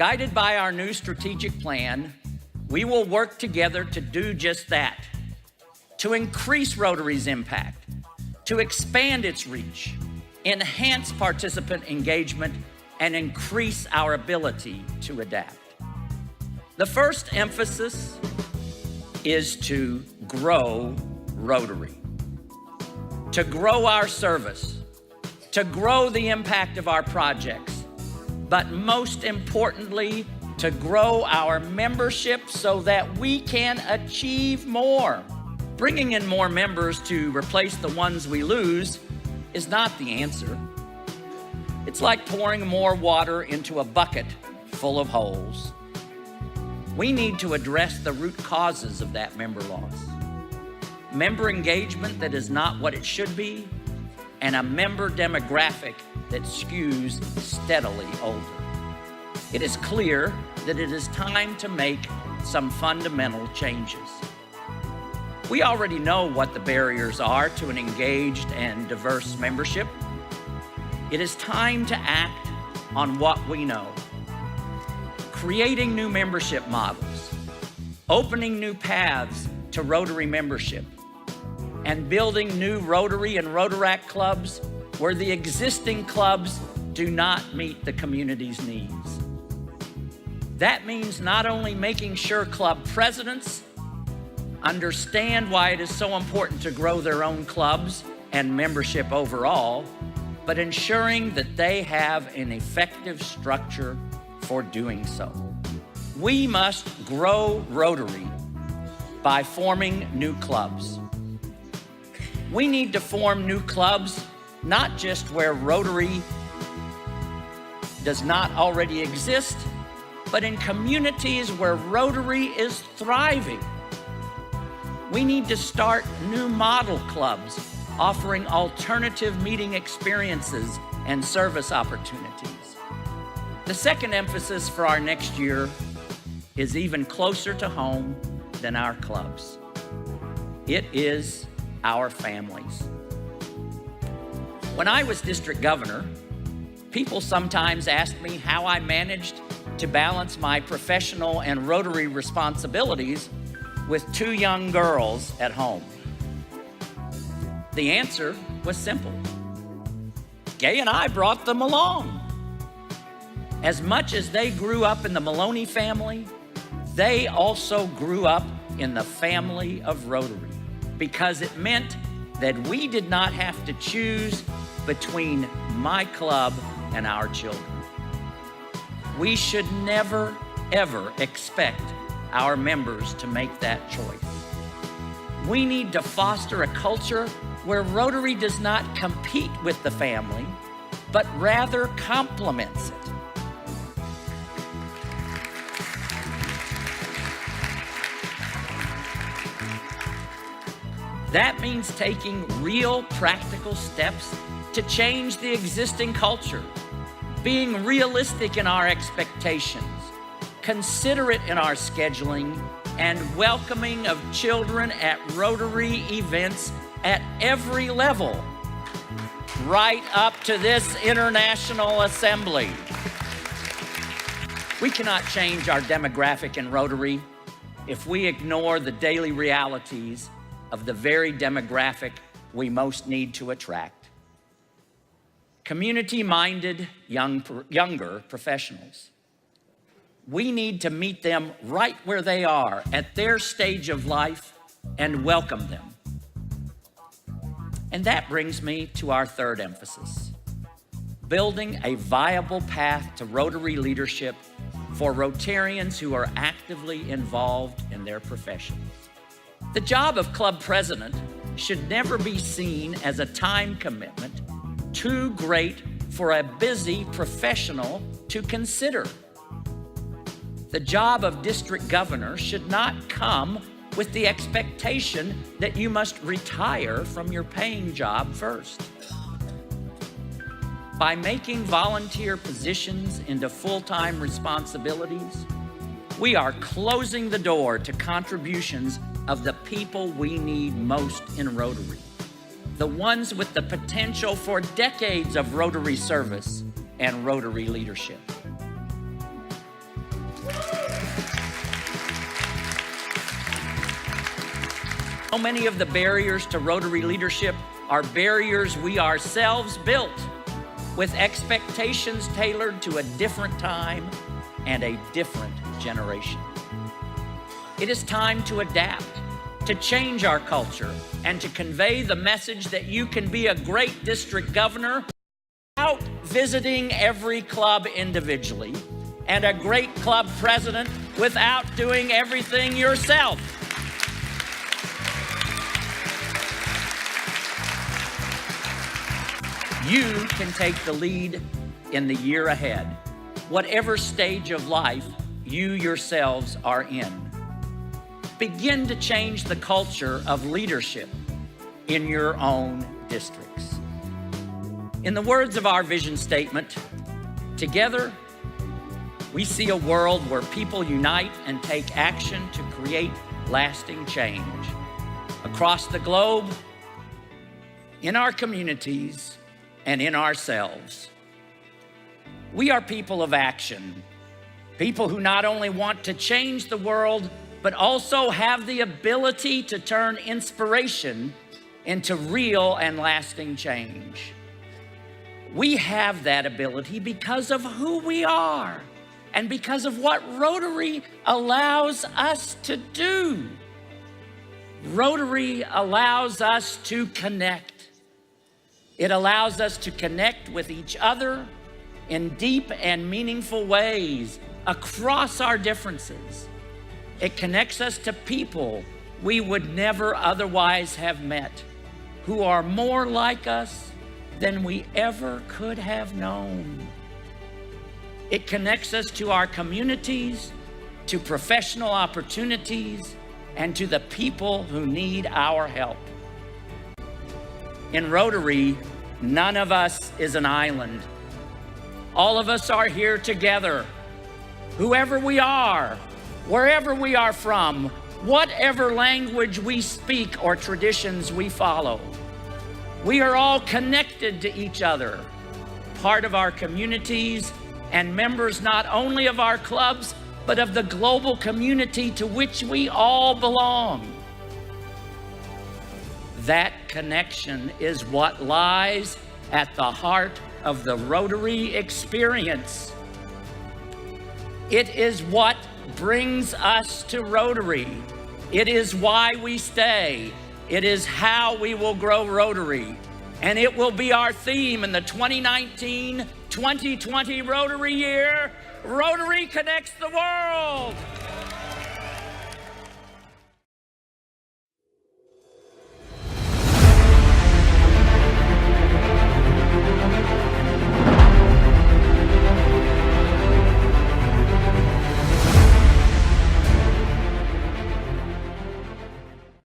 Guided by our new strategic plan, we will work together to do just that, to increase Rotary's impact, to expand its reach, enhance participant engagement, and increase our ability to adapt. The first emphasis is to grow Rotary, to grow our service, to grow the impact of our projects, but most importantly, to grow our membership so that we can achieve more. Bringing in more members to replace the ones we lose is not the answer. It's like pouring more water into a bucket full of holes. We need to address the root causes of that member loss. Member engagement that is not what it should be, and a member demographic that skews steadily older. It is clear that it is time to make some fundamental changes. We already know what the barriers are to an engaged and diverse membership. It is time to act on what we know. Creating new membership models, opening new paths to Rotary membership, and building new Rotary and Rotaract clubs where the existing clubs do not meet the community's needs. That means not only making sure club presidents understand why it is so important to grow their own clubs and membership overall, but ensuring that they have an effective structure for doing so. We must grow Rotary by forming new clubs. We need to form new clubs, not just where Rotary does not already exist, but in communities where Rotary is thriving. We need to start new model clubs offering alternative meeting experiences and service opportunities. The second emphasis for our next year is even closer to home than our clubs. It is our families. When I was district governor, people sometimes asked me how I managed to balance my professional and Rotary responsibilities with 2 young girls at home. The answer was simple. Gay and I brought them along. As much as they grew up in the Maloney family, they also grew up in the family of Rotary, because it meant that we did not have to choose between my club and our children. We should never, ever expect our members to make that choice. We need to foster a culture where Rotary does not compete with the family, but rather complements it. That means taking real practical steps to change the existing culture, being realistic in our expectations, considerate in our scheduling, and welcoming of children at Rotary events at every level, right up to this International Assembly. We cannot change our demographic in Rotary if we ignore the daily realities of the very demographic we most need to attract. Community-minded younger professionals. We need to meet them right where they are at their stage of life and welcome them. And that brings me to our third emphasis, building a viable path to Rotary leadership for Rotarians who are actively involved in their professions. The job of club president should never be seen as a time commitment too great for a busy professional to consider. The job of district governor should not come with the expectation that you must retire from your paying job first. By making volunteer positions into full-time responsibilities, we are closing the door to contributions of the people we need most in Rotary, the ones with the potential for decades of Rotary service and Rotary leadership. So many of the barriers to Rotary leadership are barriers we ourselves built, with expectations tailored to a different time and a different generation. It is time to adapt, to change our culture, and to convey the message that you can be a great district governor without visiting every club individually, and a great club president without doing everything yourself. You can take the lead in the year ahead, whatever stage of life you yourselves are in. Begin to change the culture of leadership in your own districts. In the words of our vision statement, together, we see a world where people unite and take action to create lasting change across the globe, in our communities, and in ourselves. We are people of action, people who not only want to change the world, but also have the ability to turn inspiration into real and lasting change. We have that ability because of who we are and because of what Rotary allows us to do. Rotary allows us to connect. It allows us to connect with each other in deep and meaningful ways across our differences. It connects us to people we would never otherwise have met, who are more like us than we ever could have known. It connects us to our communities, to professional opportunities, and to the people who need our help. In Rotary, none of us is an island. All of us are here together. Whoever we are, wherever we are from, whatever language we speak or traditions we follow, we are all connected to each other, part of our communities, and members not only of our clubs, but of the global community to which we all belong. That connection is what lies at the heart of the Rotary experience. It is what brings us to Rotary. It is why we stay. It is how we will grow Rotary. And it will be our theme in the 2019-2020 Rotary year. Rotary connects the world.